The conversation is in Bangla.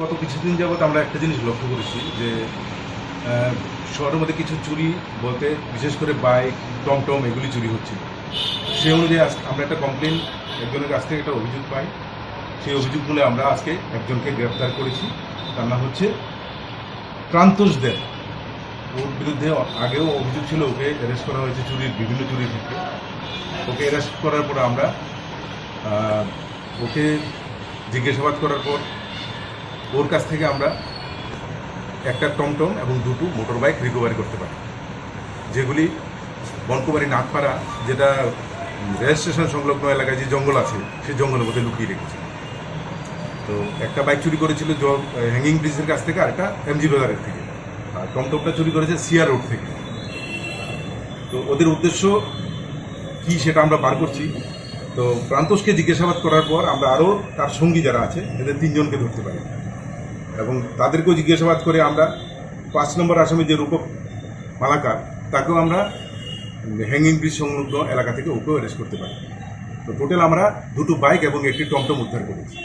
গত কিছুদিন যাবৎ আমরা একটা জিনিস লক্ষ্য করেছি যে শহরের মধ্যে কিছু চুরি বলতে বিশেষ করে বাইক, টমটম এগুলি চুরি হচ্ছে। সেই অনুযায়ী আমরা একটা কমপ্লেন একজনের কাছ থেকে একটা অভিযোগ পাই। সেই অভিযোগগুলো আমরা আজকে একজনকে গ্রেপ্তার করেছি। তার নাম হচ্ছে প্রান্তোষ দেব। ওর বিরুদ্ধে আগেও অভিযোগ ছিল, ওকে অ্যারেস্ট করা হয়েছে বিভিন্ন চুরির ক্ষেত্রে। ওকে অ্যারেস্ট করার পর আমরা ওকে জিজ্ঞাসাবাদ করার পর ওর কাছ থেকে আমরা একটা টমটম এবং দুটো মোটর বাইক রিকভারি করতে পারি, যেগুলি বনকুমারী নাগপাড়া, যেটা রেল স্টেশন সংলগ্ন এলাকায় যে জঙ্গল আছে সেই জঙ্গলের মধ্যে লুকিয়ে রেখেছে। তো একটা বাইক চুরি করেছিল হ্যাঙ্গিং ব্রিজের কাছ থেকে, আরেকটা এমজি বাজারের থেকে, আর টমটমটা চুরি করেছে সিআর রোড থেকে। তো ওদের উদ্দেশ্য কি সেটা আমরা বার করছি। তো প্রান্তোষকে জিজ্ঞাসাবাদ করার পর আমরা আরও তার সঙ্গী যারা আছে এদের 3 জনকে ধরতে পারি এবং তাদেরকেও জিজ্ঞাসাবাদ করে আমরা 5 নম্বর আসামি যে রূপক মালাকার, তাকেও আমরা হ্যাঙ্গিং ব্রিজ সংলগ্ন এলাকা থেকে ওকেও অ্যারেস্ট করতে পারি। তো টোটাল আমরা দুটো বাইক এবং একটি টমটম উদ্ধার করেছি।